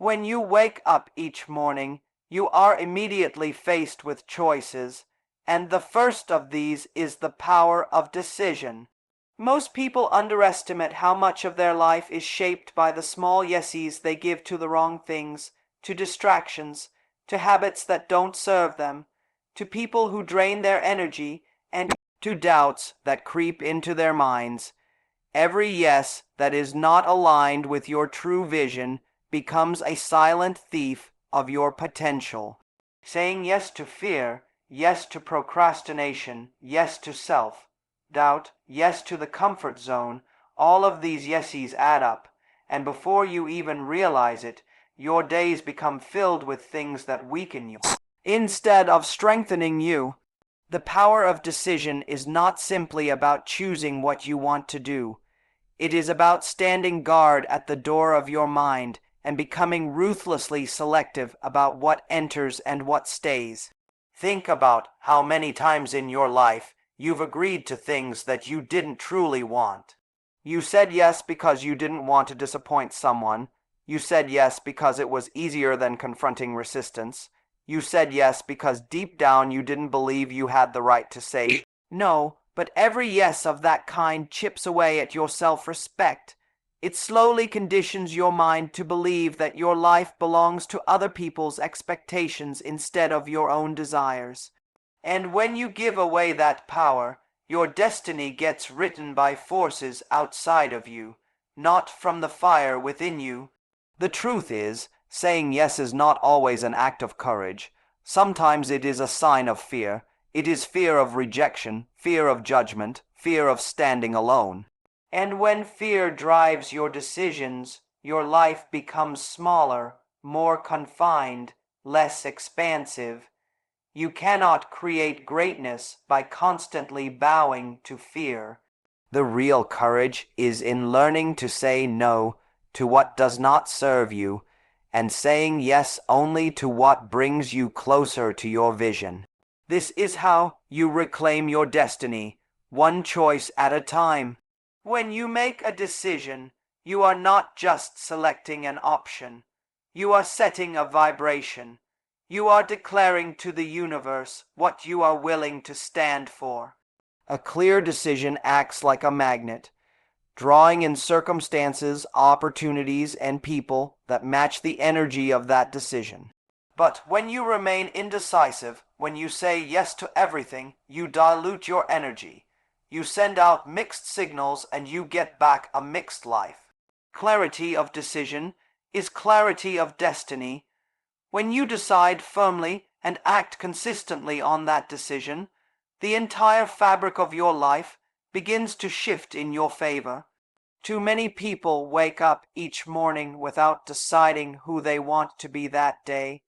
When you wake up each morning, you are immediately faced with choices, and the first of these is the power of decision. Most people underestimate how much of their life is shaped by the small yeses they give to the wrong things, to distractions, to habits that don't serve them, to people who drain their energy, and to doubts that creep into their minds. Every yes that is not aligned with your true vision becomes a silent thief of your potential. Saying yes to fear, yes to procrastination, yes to self-doubt, yes to the comfort zone, all of these yeses add up, and before you even realize it, your days become filled with things that weaken you, instead of strengthening you. The power of decision is not simply about choosing what you want to do. It is about standing guard at the door of your mind and becoming ruthlessly selective about what enters and what stays. Think about how many times in your life you've agreed to things that you didn't truly want. You said yes because you didn't want to disappoint someone. You said yes because it was easier than confronting resistance. You said yes because deep down you didn't believe you had the right to say no, but every yes of that kind chips away at your self-respect. It slowly conditions your mind to believe that your life belongs to other people's expectations instead of your own desires. And when you give away that power, your destiny gets written by forces outside of you, not from the fire within you. The truth is, saying yes is not always an act of courage. Sometimes it is a sign of fear. It is fear of rejection, fear of judgment, fear of standing alone. And when fear drives your decisions, your life becomes smaller, more confined, less expansive. You cannot create greatness by constantly bowing to fear. The real courage is in learning to say no to what does not serve you, and saying yes only to what brings you closer to your vision. This is how you reclaim your destiny, one choice at a time. When you make a decision, you are not just selecting an option. You are setting a vibration. You are declaring to the universe what you are willing to stand for. A clear decision acts like a magnet, drawing in circumstances, opportunities, and people that match the energy of that decision. But when you remain indecisive, when you say yes to everything, you dilute your energy. You send out mixed signals and you get back a mixed life. Clarity of decision is clarity of destiny. When you decide firmly and act consistently on that decision, the entire fabric of your life begins to shift in your favor. Too many people wake up each morning without deciding who they want to be that day.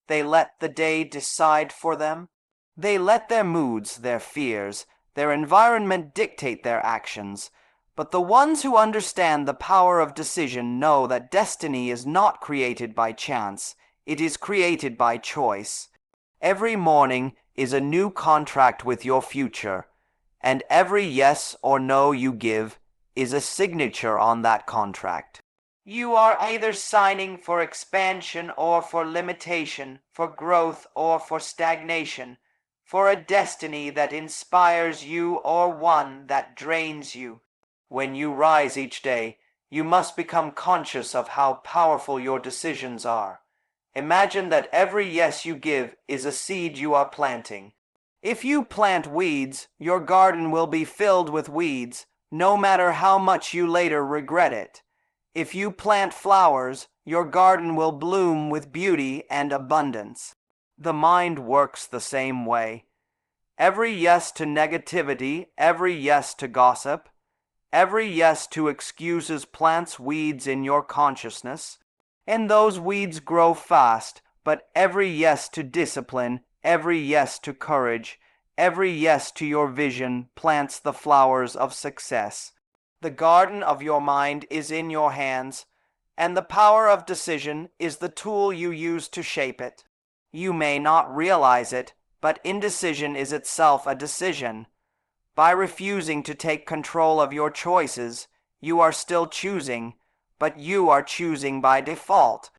They let the day decide for them. They let their moods, their fears, their environment dictate their actions. But the ones who understand the power of decision know that destiny is not created by chance. It is created by choice. Every morning is a new contract with your future, and every yes or no you give is a signature on that contract. You are either signing for expansion or for limitation, for growth or for stagnation, for a destiny that inspires you or one that drains you. When you rise each day, you must become conscious of how powerful your decisions are. Imagine that every yes you give is a seed you are planting. If you plant weeds, your garden will be filled with weeds, no matter how much you later regret it. If you plant flowers, your garden will bloom with beauty and abundance. The mind works the same way. Every yes to negativity, every yes to gossip, every yes to excuses plants weeds in your consciousness, and those weeds grow fast. But every yes to discipline, every yes to courage, every yes to your vision plants the flowers of success. The garden of your mind is in your hands, and the power of decision is the tool you use to shape it. You may not realize it, but indecision is itself a decision. By refusing to take control of your choices, you are still choosing, but you are choosing by default.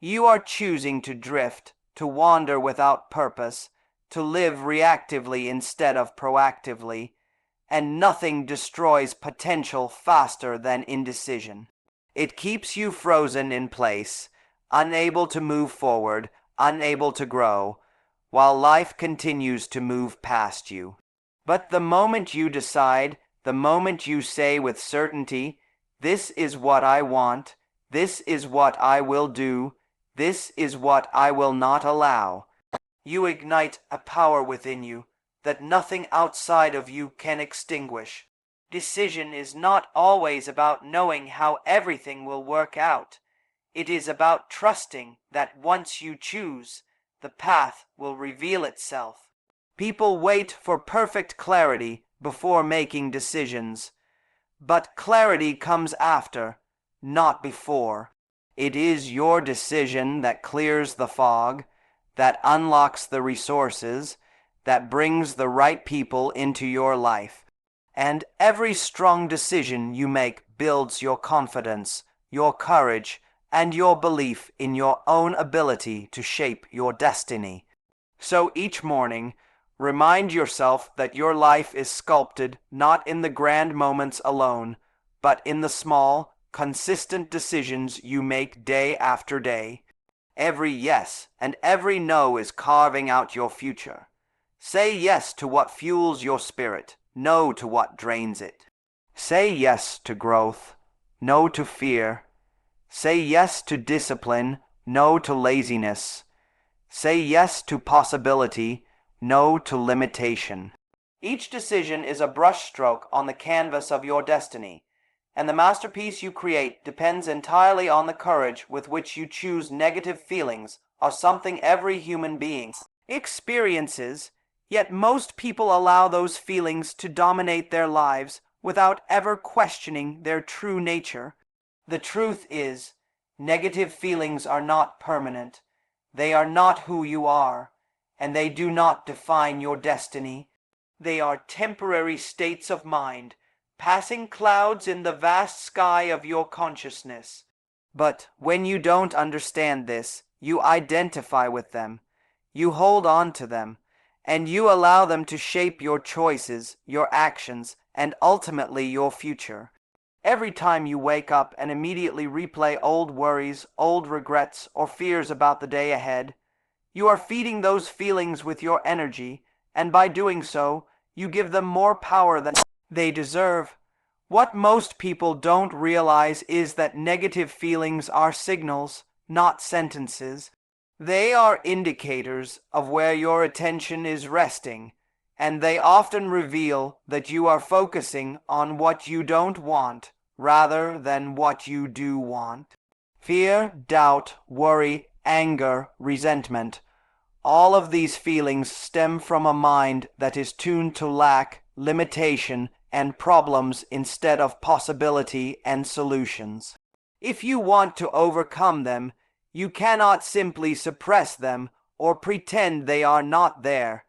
You are choosing to drift, to wander without purpose, to live reactively instead of proactively, and nothing destroys potential faster than indecision. It keeps you frozen in place, unable to move forward, unable to grow, while life continues to move past you. But the moment you decide, the moment you say with certainty, "This is what I want, this is what I will do, this is what I will not allow," you ignite a power within you that nothing outside of you can extinguish. Decision is not always about knowing how everything will work out. It is about trusting that once you choose, the path will reveal itself. People wait for perfect clarity before making decisions, but clarity comes after, not before. It is your decision that clears the fog, that unlocks the resources, that brings the right people into your life. And every strong decision you make builds your confidence, your courage, and your belief in your own ability to shape your destiny. So each morning, remind yourself that your life is sculpted not in the grand moments alone, but in the small, consistent decisions you make day after day. Every yes and every no is carving out your future. Say yes to what fuels your spirit, no to what drains it. Say yes to growth, no to fear. Say yes to discipline, no to laziness. Say yes to possibility, no to limitation. Each decision is a brushstroke on the canvas of your destiny, and the masterpiece you create depends entirely on the courage with which you choose. Negative feelings are something every human being experiences, yet most people allow those feelings to dominate their lives without ever questioning their true nature. The truth is, negative feelings are not permanent. They are not who you are, and they do not define your destiny. They are temporary states of mind, passing clouds in the vast sky of your consciousness. But when you don't understand this, you identify with them, you hold on to them, and you allow them to shape your choices, your actions, and ultimately your future. Every time you wake up and immediately replay old worries, old regrets, or fears about the day ahead, you are feeding those feelings with your energy, and by doing so, you give them more power than they deserve. What most people don't realize is that negative feelings are signals, not sentences. They are indicators of where your attention is resting, and they often reveal that you are focusing on what you don't want rather than what you do want. Fear, doubt, worry, anger, resentment. All of these feelings stem from a mind that is tuned to lack, limitation, and problems instead of possibility and solutions. If you want to overcome them, you cannot simply suppress them or pretend they are not there.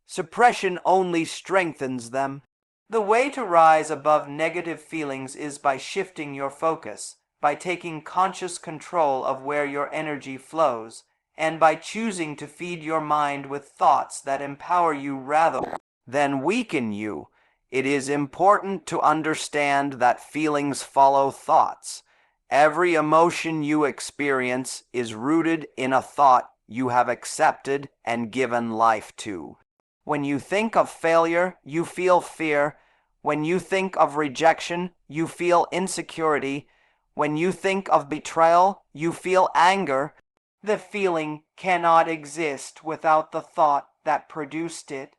Suppression only strengthens them. The way to rise above negative feelings is by shifting your focus, by taking conscious control of where your energy flows, and by choosing to feed your mind with thoughts that empower you rather than weaken you. It is important to understand that feelings follow thoughts. Every emotion you experience is rooted in a thought you have accepted and given life to. When you think of failure, you feel fear. When you think of rejection, you feel insecurity. When you think of betrayal, you feel anger. The feeling cannot exist without the thought that produced it.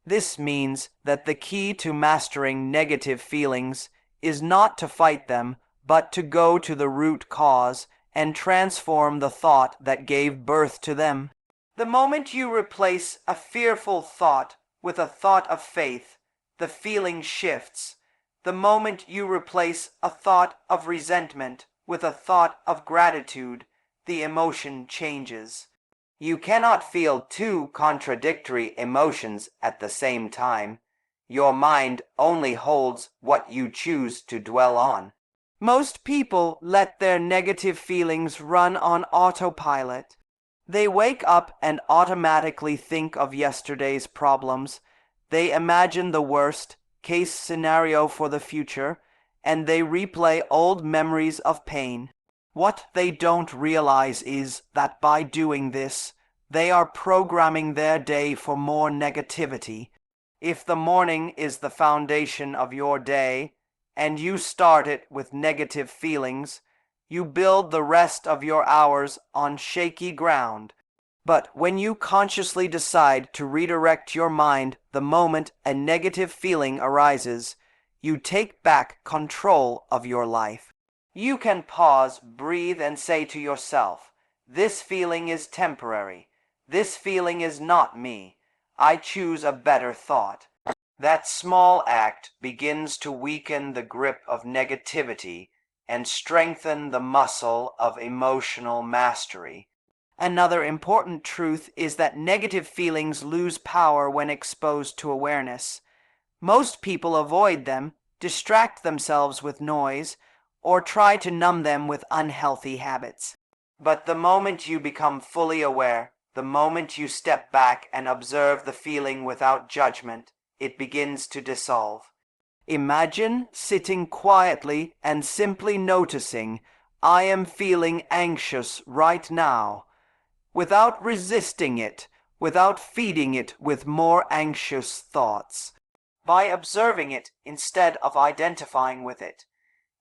This means that the key to mastering negative feelings is not to fight them, but to go to the root cause and transform the thought that gave birth to them. The moment you replace a fearful thought with a thought of faith, the feeling shifts. The moment you replace a thought of resentment with a thought of gratitude, the emotion changes. You cannot feel two contradictory emotions at the same time. Your mind only holds what you choose to dwell on. Most people let their negative feelings run on autopilot. They wake up and automatically think of yesterday's problems. They imagine the worst case scenario for the future, and they replay old memories of pain. What they don't realize is that by doing this, they are programming their day for more negativity. If the morning is the foundation of your day, and you start it with negative feelings, you build the rest of your hours on shaky ground. But when you consciously decide to redirect your mind the moment a negative feeling arises, you take back control of your life. You can pause, breathe, and say to yourself, "This feeling is temporary. This feeling is not me. I choose a better thought." That small act begins to weaken the grip of negativity and strengthen the muscle of emotional mastery. Another important truth is that negative feelings lose power when exposed to awareness. Most people avoid them, distract themselves with noise, or try to numb them with unhealthy habits. But the moment you become fully aware, the moment you step back and observe the feeling without judgment, it begins to dissolve. Imagine sitting quietly and simply noticing, "I am feeling anxious right now," without resisting it, without feeding it with more anxious thoughts. By observing it instead of identifying with it,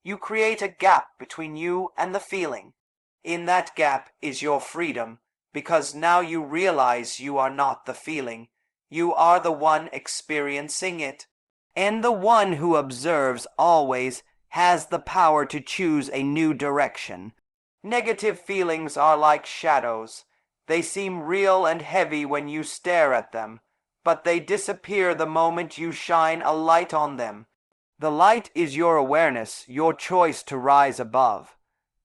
you create a gap between you and the feeling. In that gap is your freedom, because now you realize you are not the feeling. You are the one experiencing it. And the one who observes always has the power to choose a new direction. Negative feelings are like shadows. They seem real and heavy when you stare at them, but they disappear the moment you shine a light on them. The light is your awareness, your choice to rise above,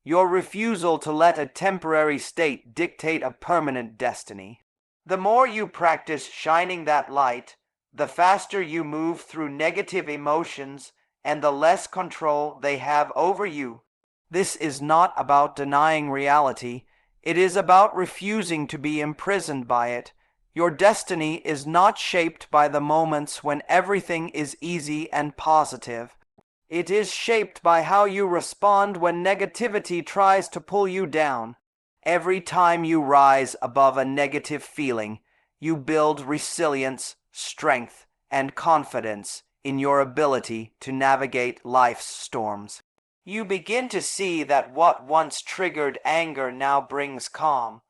your refusal to let a temporary state dictate a permanent destiny. The more you practice shining that light, the faster you move through negative emotions and the less control they have over you. This is not about denying reality. It is about refusing to be imprisoned by it. Your destiny is not shaped by the moments when everything is easy and positive. It is shaped by how you respond when negativity tries to pull you down. Every time you rise above a negative feeling, you build resilience, strength, and confidence in your ability to navigate life's storms. You begin to see that what once triggered anger now brings calm.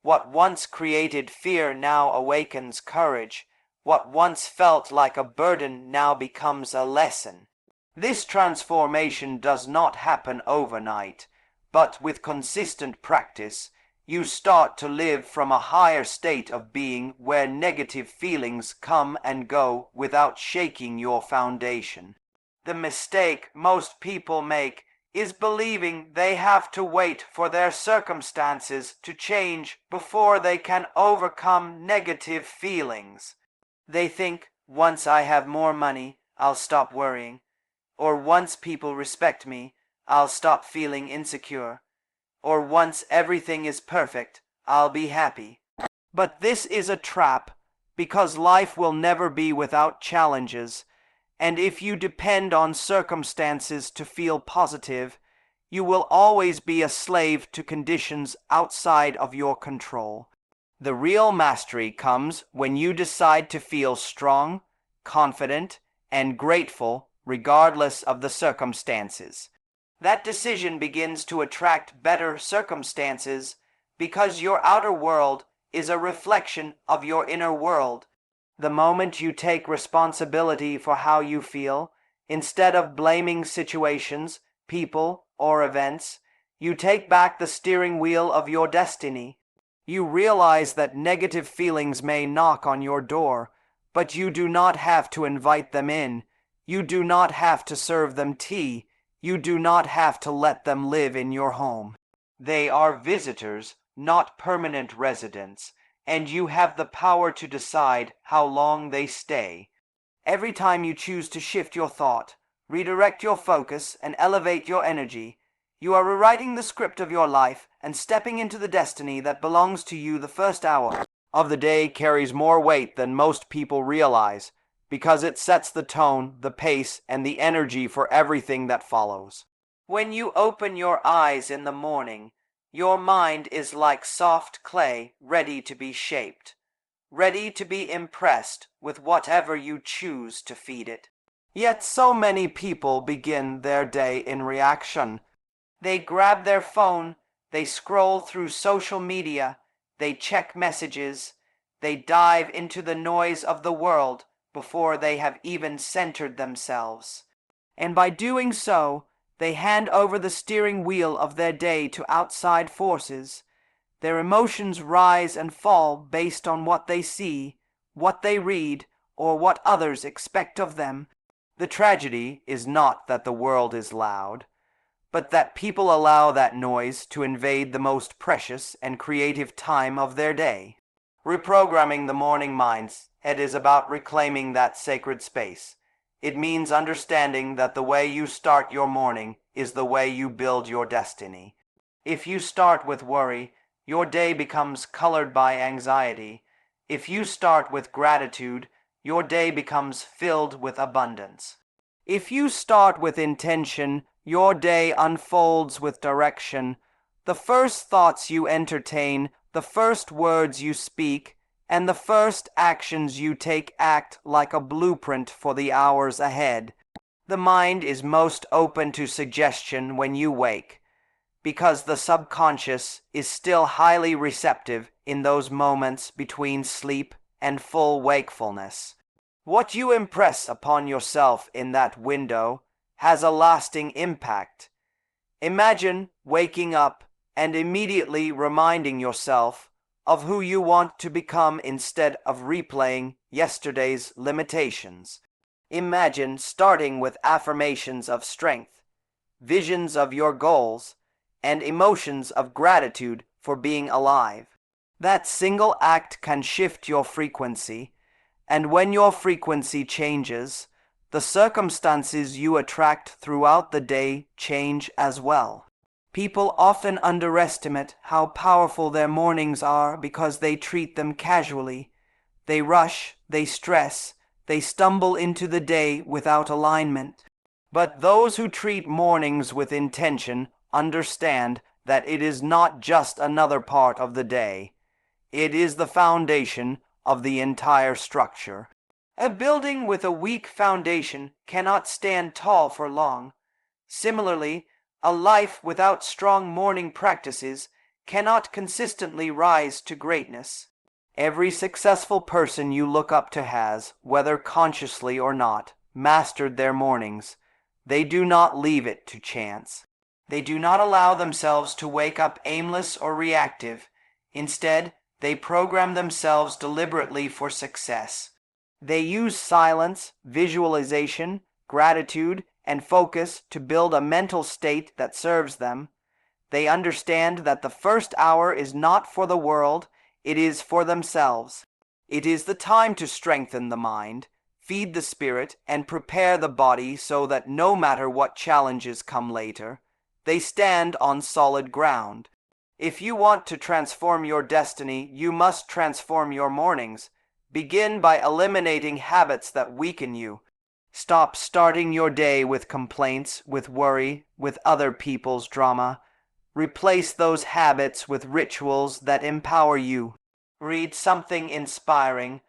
What once created fear now awakens courage. What once felt like a burden now becomes a lesson. This transformation does not happen overnight, but with consistent practice, you start to live from a higher state of being where negative feelings come and go without shaking your foundation. The mistake most people make is believing they have to wait for their circumstances to change before they can overcome negative feelings. They think, "Once I have more money, I'll stop worrying," or "once people respect me, I'll stop feeling insecure," or "once everything is perfect, I'll be happy." But this is a trap, because life will never be without challenges. And if you depend on circumstances to feel positive, you will always be a slave to conditions outside of your control. The real mastery comes when you decide to feel strong, confident, and grateful regardless of the circumstances. That decision begins to attract better circumstances because your outer world is a reflection of your inner world. The moment you take responsibility for how you feel, instead of blaming situations, people, or events, you take back the steering wheel of your destiny. You realize that negative feelings may knock on your door, but you do not have to invite them in. You do not have to serve them tea. You do not have to let them live in your home. They are visitors, not permanent residents, and you have the power to decide how long they stay. Every time you choose to shift your thought, redirect your focus, and elevate your energy. You are rewriting the script of your life and stepping into the destiny that belongs to you. The first hour of the day carries more weight than most people realize because it sets the tone, the pace, and the energy for everything that follows. When you open your eyes in the morning, your mind is like soft clay ready to be shaped, ready to be impressed with whatever you choose to feed it. Yet so many people begin their day in reaction. They grab their phone, they scroll through social media, they check messages, they dive into the noise of the world before they have even centered themselves. And by doing so, they hand over the steering wheel of their day to outside forces. Their emotions rise and fall based on what they see, what they read, or what others expect of them. The tragedy is not that the world is loud, but that people allow that noise to invade the most precious and creative time of their day. Reprogramming the morning minds, it is about reclaiming that sacred space. It means understanding that the way you start your morning is the way you build your destiny. If you start with worry, your day becomes colored by anxiety. If you start with gratitude, your day becomes filled with abundance. If you start with intention, your day unfolds with direction. The first thoughts you entertain, the first words you speak, and the first actions you take act like a blueprint for the hours ahead. The mind is most open to suggestion when you wake, because the subconscious is still highly receptive in those moments between sleep and full wakefulness. What you impress upon yourself in that window has a lasting impact. Imagine waking up and immediately reminding yourself of who you want to become instead of replaying yesterday's limitations. Imagine starting with affirmations of strength, visions of your goals, and emotions of gratitude for being alive. That single act can shift your frequency, and when your frequency changes, the circumstances you attract throughout the day change as well. People often underestimate how powerful their mornings are because they treat them casually. They rush, they stress, they stumble into the day without alignment. But those who treat mornings with intention understand that it is not just another part of the day. It is the foundation of the entire structure. A building with a weak foundation cannot stand tall for long. Similarly, a life without strong morning practices cannot consistently rise to greatness. Every successful person you look up to has, whether consciously or not, mastered their mornings. They do not leave it to chance. They do not allow themselves to wake up aimless or reactive. Instead, they program themselves deliberately for success. They use silence, visualization, gratitude, and focus to build a mental state that serves them. They understand that the first hour is not for the world, it is for themselves. It is the time to strengthen the mind, feed the spirit, and prepare the body so that no matter what challenges come later, they stand on solid ground. If you want to transform your destiny, you must transform your mornings. Begin by eliminating habits that weaken you. Stop starting your day with complaints, with worry, with other people's drama. Replace those habits with rituals that empower you. Read something inspiring.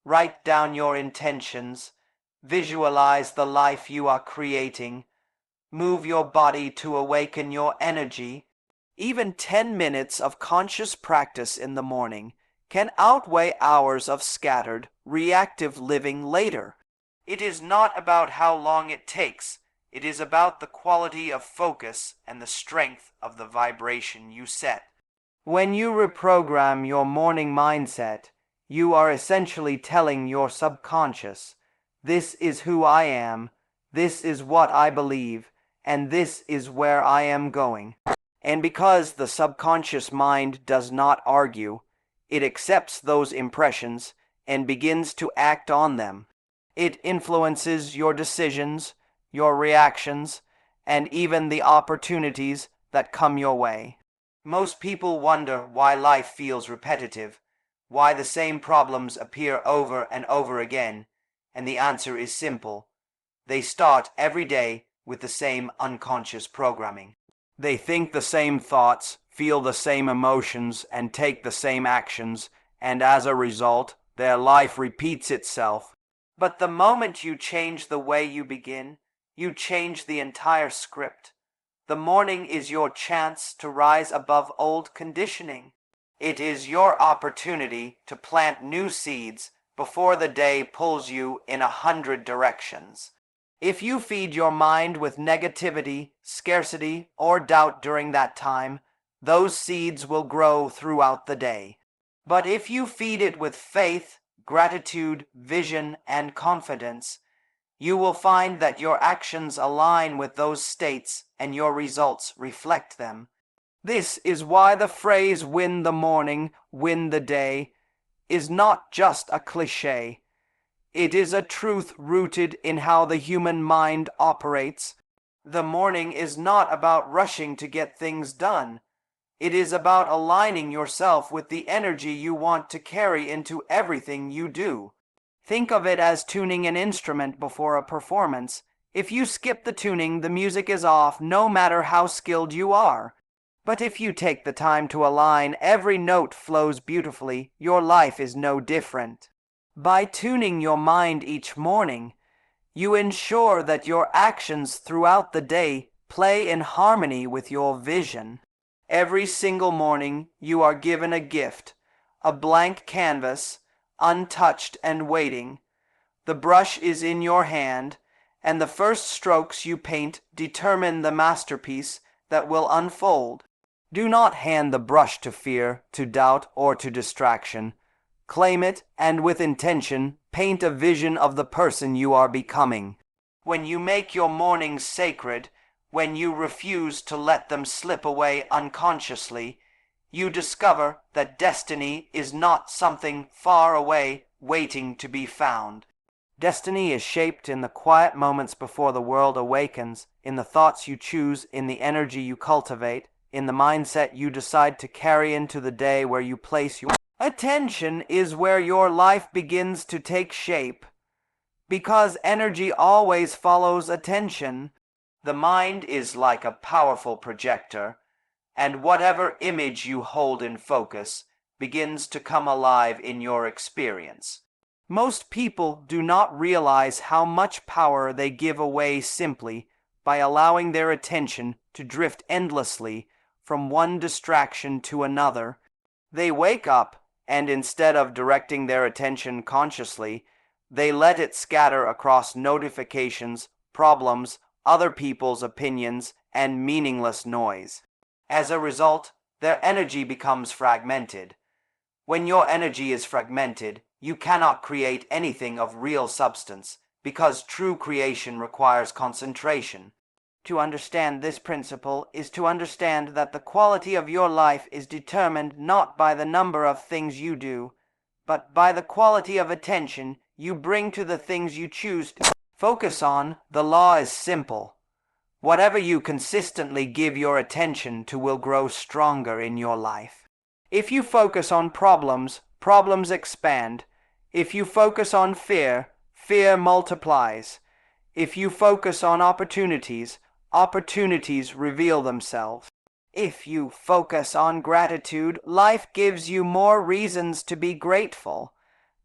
Write down your intentions. Visualize the life you are creating. Move your body to awaken your energy. Even 10 minutes of conscious practice in the morning can outweigh hours of scattered, reactive living later. It is not about how long it takes. It is about the quality of focus and the strength of the vibration you set. When you reprogram your morning mindset, you are essentially telling your subconscious, "This is who I am, this is what I believe, and this is where I am going." And because the subconscious mind does not argue, it accepts those impressions and begins to act on them. It influences your decisions, your reactions, and even the opportunities that come your way. Most people wonder why life feels repetitive, why the same problems appear over and over again, and the answer is simple. They start every day with the same unconscious programming. They think the same thoughts, feel the same emotions, and take the same actions, and as a result, their life repeats itself. But the moment you change the way you begin, you change the entire script. The morning is your chance to rise above old conditioning. It is your opportunity to plant new seeds before the day pulls you in 100 directions. If you feed your mind with negativity, scarcity, or doubt during that time, those seeds will grow throughout the day. But if you feed it with faith, gratitude, vision, and confidence, you will find that your actions align with those states and your results reflect them. This is why the phrase "win the morning, win the day" is not just a cliché. It is a truth rooted in how the human mind operates. The morning is not about rushing to get things done. It is about aligning yourself with the energy you want to carry into everything you do. Think of it as tuning an instrument before a performance. If you skip the tuning, the music is off, no matter how skilled you are. But if you take the time to align, every note flows beautifully. Your life is no different. By tuning your mind each morning, you ensure that your actions throughout the day play in harmony with your vision. Every single morning you are given a gift, a blank canvas, untouched and waiting. The brush is in your hand, and the first strokes you paint determine the masterpiece that will unfold. Do not hand the brush to fear, to doubt, or to distraction. Claim it, and with intention, paint a vision of the person you are becoming. When you make your mornings sacred, when you refuse to let them slip away unconsciously, you discover that destiny is not something far away waiting to be found. Destiny is shaped in the quiet moments before the world awakens, in the thoughts you choose, in the energy you cultivate, in the mindset you decide to carry into the day where you place your attention is where your life begins to take shape. Because energy always follows attention, the mind is like a powerful projector, and whatever image you hold in focus begins to come alive in your experience. Most people do not realize how much power they give away simply by allowing their attention to drift endlessly from one distraction to another. They wake up, and instead of directing their attention consciously, they let it scatter across notifications, problems, other people's opinions, and meaningless noise. As a result, their energy becomes fragmented. When your energy is fragmented, you cannot create anything of real substance, because true creation requires concentration. To understand this principle is to understand that the quality of your life is determined not by the number of things you do, but by the quality of attention you bring to the things you choose to focus on. The law is simple. Whatever you consistently give your attention to will grow stronger in your life. If you focus on problems, problems expand. If you focus on fear, fear multiplies. If you focus on opportunities, opportunities reveal themselves. If you focus on gratitude, life gives you more reasons to be grateful.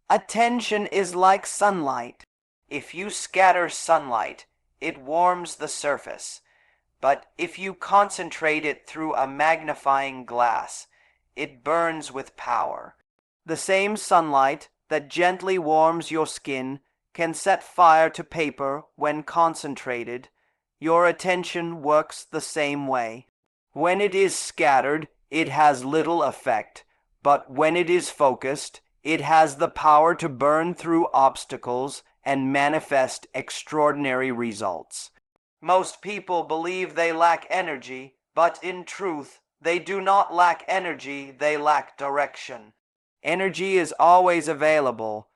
Attention is like sunlight. If you scatter sunlight, it warms the surface. But if you concentrate it through a magnifying glass, it burns with power. The same sunlight that gently warms your skin can set fire to paper when concentrated. Your attention works the same way. When it is scattered, it has little effect, but when it is focused, it has the power to burn through obstacles and manifest extraordinary results. Most people believe they lack energy, but in truth, they do not lack energy, they lack direction. Energy is always available.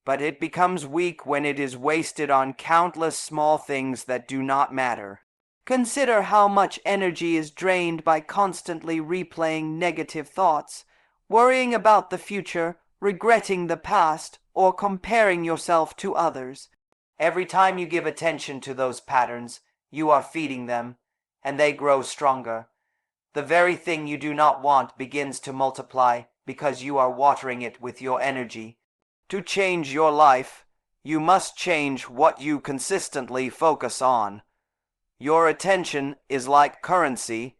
but it becomes weak when it is wasted on countless small things that do not matter. Consider how much energy is drained by constantly replaying negative thoughts, worrying about the future, regretting the past, or comparing yourself to others. Every time you give attention to those patterns, you are feeding them, and they grow stronger. The very thing you do not want begins to multiply because you are watering it with your energy. To change your life, you must change what you consistently focus on. Your attention is like currency,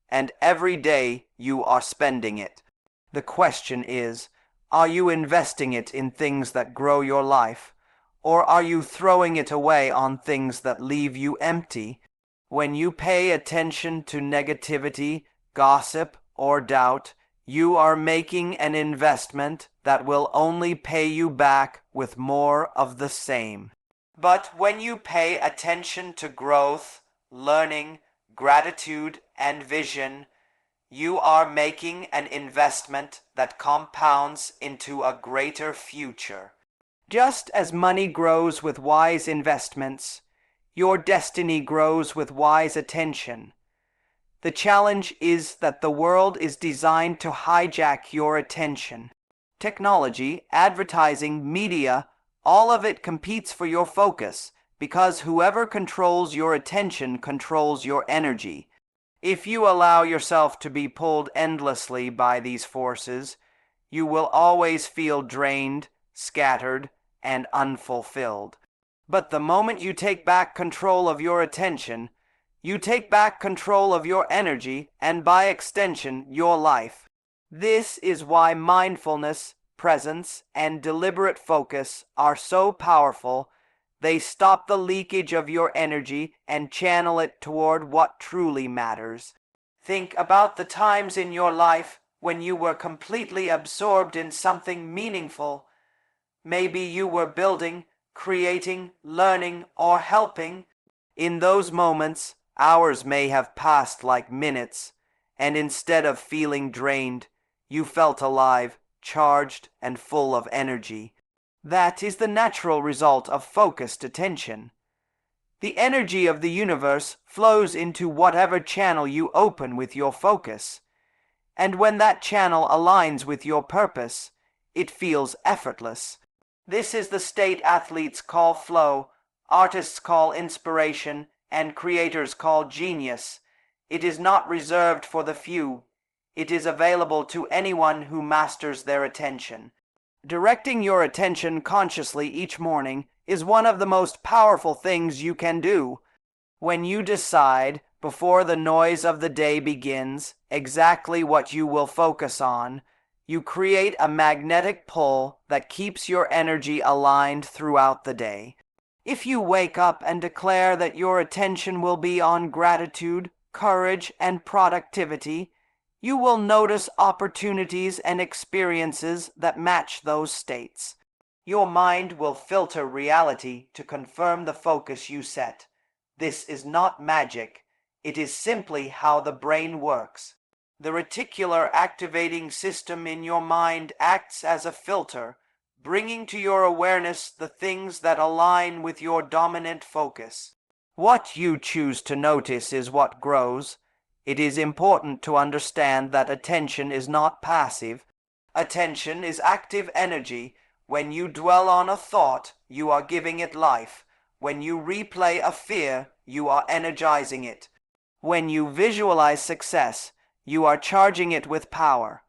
and every day you are spending it. The question is, are you investing it in things that grow your life, or are you throwing it away on things that leave you empty? When you pay attention to negativity, gossip, or doubt, you are making an investment that will only pay you back with more of the same. But when you pay attention to growth, learning, gratitude, and vision, you are making an investment that compounds into a greater future. Just as money grows with wise investments, your destiny grows with wise attention. The challenge is that the world is designed to hijack your attention. Technology, advertising, media, all of it competes for your focus, because whoever controls your attention controls your energy. If you allow yourself to be pulled endlessly by these forces, you will always feel drained, scattered, and unfulfilled. But the moment you take back control of your attention, you take back control of your energy and, by extension, your life. This is why mindfulness, presence, and deliberate focus are so powerful. They stop the leakage of your energy and channel it toward what truly matters. Think about the times in your life when you were completely absorbed in something meaningful. Maybe you were building, creating, learning, or helping. In those moments, hours may have passed like minutes, and instead of feeling drained, you felt alive, charged, and full of energy. That is the natural result of focused attention. The energy of the universe flows into whatever channel you open with your focus. And when that channel aligns with your purpose, it feels effortless. This is the state athletes call flow, artists call inspiration, and creators call genius. It is not reserved for the few. It is available to anyone who masters their attention. Directing your attention consciously each morning is one of the most powerful things you can do. When you decide, before the noise of the day begins, exactly what you will focus on, you create a magnetic pull that keeps your energy aligned throughout the day. If you wake up and declare that your attention will be on gratitude, courage, and productivity, you will notice opportunities and experiences that match those states. Your mind will filter reality to confirm the focus you set. This is not magic. It is simply how the brain works. The reticular activating system in your mind acts as a filter, bringing to your awareness the things that align with your dominant focus. What you choose to notice is what grows. It is important to understand that attention is not passive. Attention is active energy. When you dwell on a thought, you are giving it life. When you replay a fear, you are energizing it. When you visualize success, you are charging it with power.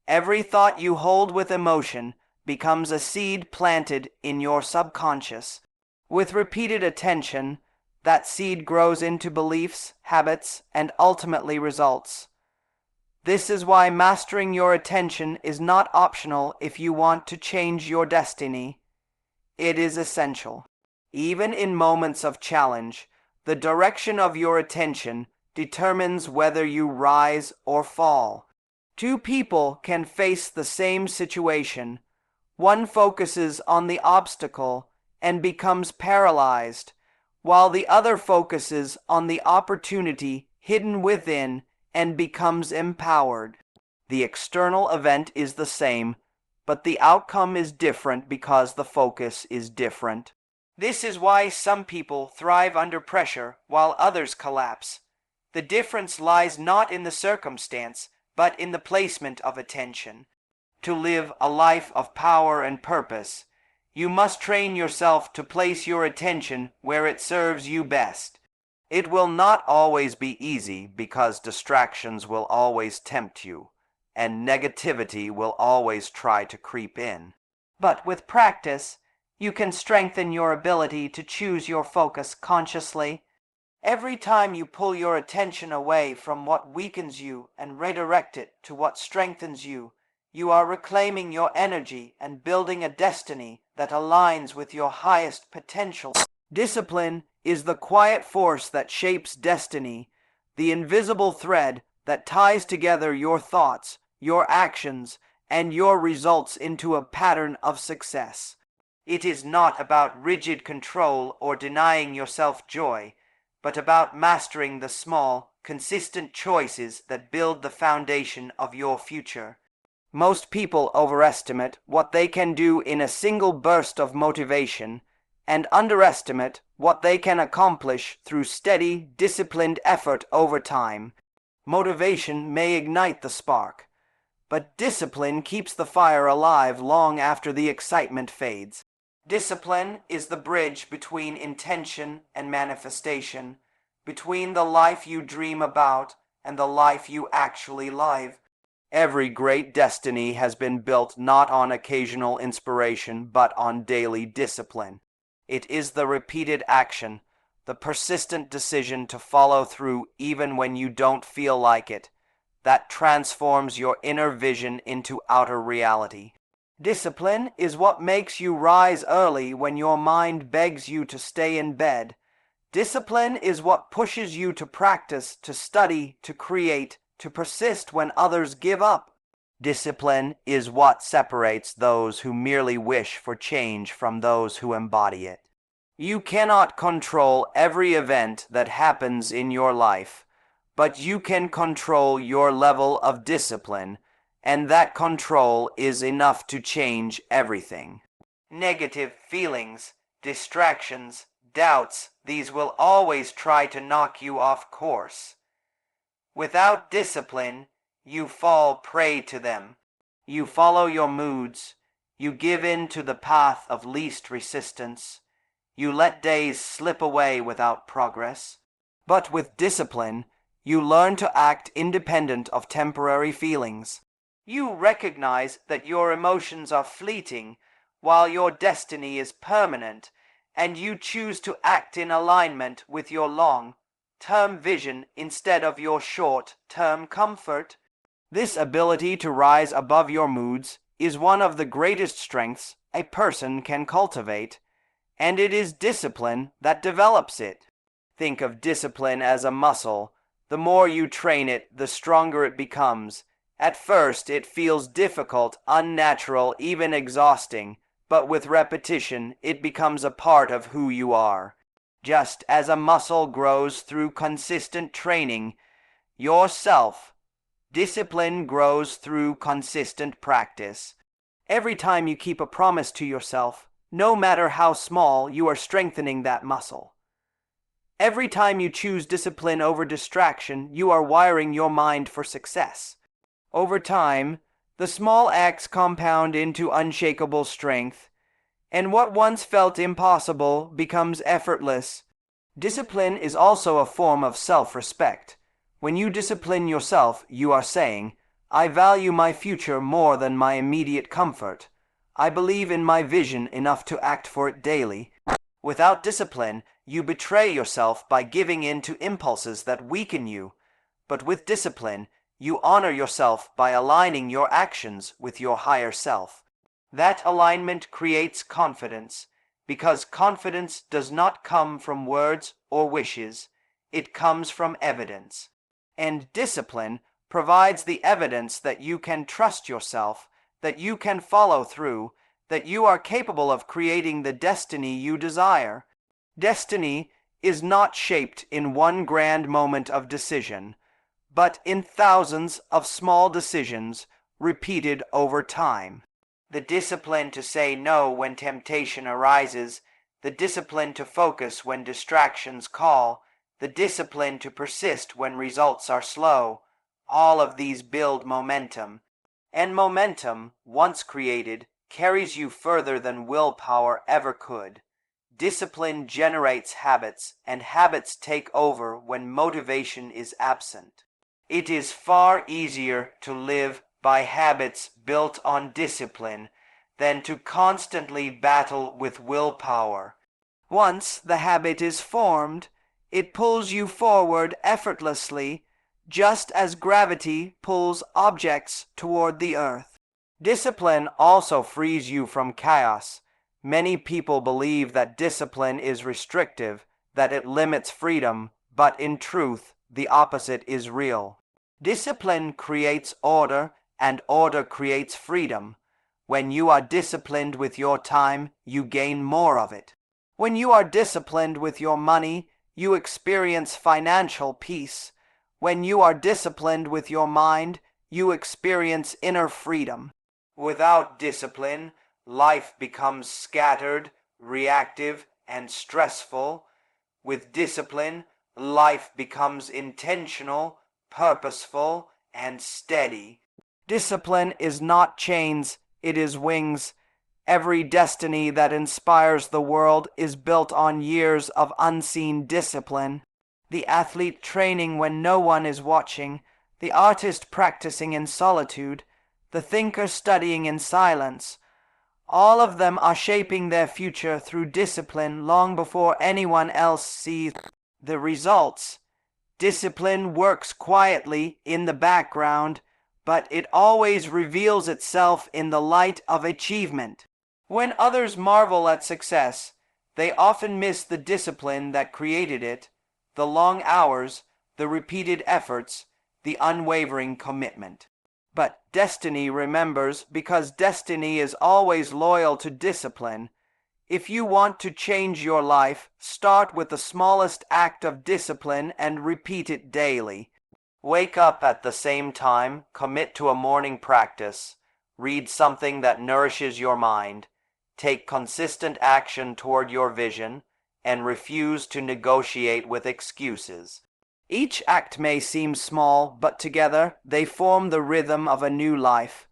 Every thought you hold with emotion becomes a seed planted in your subconscious. With repeated attention, that seed grows into beliefs, habits, and ultimately results. This is why mastering your attention is not optional if you want to change your destiny. It is essential. Even in moments of challenge, the direction of your attention determines whether you rise or fall. Two people can face the same situation. One focuses on the obstacle and becomes paralyzed, while the other focuses on the opportunity hidden within and becomes empowered. The external event is the same, but the outcome is different because the focus is different. This is why some people thrive under pressure while others collapse. The difference lies not in the circumstance, but in the placement of attention. To live a life of power and purpose, you must train yourself to place your attention where it serves you best. It will not always be easy because distractions will always tempt you, and negativity will always try to creep in. But with practice, you can strengthen your ability to choose your focus consciously. Every time you pull your attention away from what weakens you and redirect it to what strengthens you, you are reclaiming your energy and building a destiny that aligns with your highest potential. Discipline is the quiet force that shapes destiny, the invisible thread that ties together your thoughts, your actions, and your results into a pattern of success. It is not about rigid control or denying yourself joy, but about mastering the small, consistent choices that build the foundation of your future. Most people overestimate what they can do in a single burst of motivation and underestimate what they can accomplish through steady, disciplined effort over time. Motivation may ignite the spark, but discipline keeps the fire alive long after the excitement fades. Discipline is the bridge between intention and manifestation, between the life you dream about and the life you actually live. Every great destiny has been built not on occasional inspiration, but on daily discipline. It is the repeated action, the persistent decision to follow through even when you don't feel like it, that transforms your inner vision into outer reality. Discipline is what makes you rise early when your mind begs you to stay in bed. Discipline is what pushes you to practice, to study, to create, to persist when others give up. Discipline is what separates those who merely wish for change from those who embody it. You cannot control every event that happens in your life, but you can control your level of discipline, and that control is enough to change everything. Negative feelings, distractions, doubts, these will always try to knock you off course. Without discipline, you fall prey to them. You follow your moods. You give in to the path of least resistance. You let days slip away without progress. But with discipline, you learn to act independent of temporary feelings. You recognize that your emotions are fleeting, while your destiny is permanent, and you choose to act in alignment with your long-term vision instead of your short-term comfort. This ability to rise above your moods is one of the greatest strengths a person can cultivate, and it is discipline that develops it. Think of discipline as a muscle. The more you train it, the stronger it becomes. At first, it feels difficult, unnatural, even exhausting, but with repetition, it becomes a part of who you are. Just as a muscle grows through consistent training, your self-discipline grows through consistent practice. Every time you keep a promise to yourself, no matter how small, you are strengthening that muscle. Every time you choose discipline over distraction, you are wiring your mind for success. Over time, the small acts compound into unshakable strength, and what once felt impossible becomes effortless. Discipline is also a form of self-respect. When you discipline yourself, you are saying, "I value my future more than my immediate comfort. I believe in my vision enough to act for it daily." Without discipline, you betray yourself by giving in to impulses that weaken you. But with discipline, you honor yourself by aligning your actions with your higher self. That alignment creates confidence, because confidence does not come from words or wishes, it comes from evidence. And discipline provides the evidence that you can trust yourself, that you can follow through, that you are capable of creating the destiny you desire. Destiny is not shaped in one grand moment of decision, but in thousands of small decisions repeated over time. The discipline to say no when temptation arises, the discipline to focus when distractions call, the discipline to persist when results are slow, all of these build momentum. And momentum, once created, carries you further than willpower ever could. Discipline generates habits, and habits take over when motivation is absent. It is far easier to live by habits built on discipline than to constantly battle with willpower. Once the habit is formed, it pulls you forward effortlessly, just as gravity pulls objects toward the earth. Discipline also frees you from chaos. Many people believe that discipline is restrictive, that it limits freedom, but in truth, the opposite is real. Discipline creates order, and order creates freedom. When you are disciplined with your time, you gain more of it. When you are disciplined with your money, you experience financial peace. When you are disciplined with your mind, you experience inner freedom. Without discipline, life becomes scattered, reactive, and stressful. With discipline, life becomes intentional, purposeful, and steady. Discipline is not chains, it is wings. Every destiny that inspires the world is built on years of unseen discipline. The athlete training when no one is watching, the artist practicing in solitude, the thinker studying in silence. All of them are shaping their future through discipline long before anyone else sees the results. Discipline works quietly in the background, but it always reveals itself in the light of achievement. When others marvel at success, they often miss the discipline that created it, the long hours, the repeated efforts, the unwavering commitment. But destiny remembers, because destiny is always loyal to discipline. If you want to change your life, start with the smallest act of discipline and repeat it daily. Wake up at the same time, commit to a morning practice, read something that nourishes your mind, take consistent action toward your vision, and refuse to negotiate with excuses. Each act may seem small, but together they form the rhythm of a new life.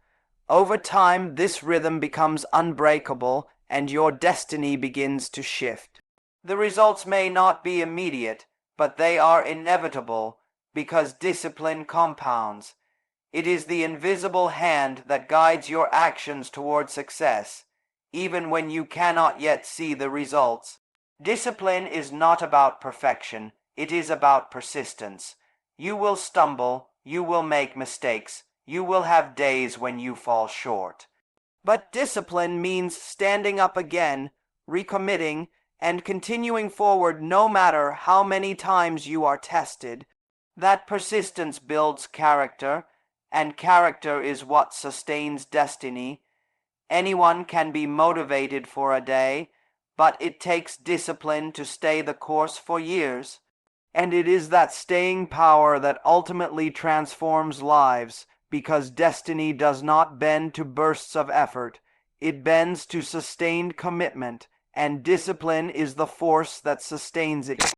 Over time, this rhythm becomes unbreakable, and your destiny begins to shift. The results may not be immediate, but they are inevitable, because discipline compounds. It is the invisible hand that guides your actions toward success, even when you cannot yet see the results. Discipline is not about perfection, it is about persistence. You will stumble, you will make mistakes, you will have days when you fall short. But discipline means standing up again, recommitting, and continuing forward no matter how many times you are tested. That persistence builds character, and character is what sustains destiny. Anyone can be motivated for a day, but it takes discipline to stay the course for years. And it is that staying power that ultimately transforms lives, because destiny does not bend to bursts of effort. It bends to sustained commitment, and discipline is the force that sustains it.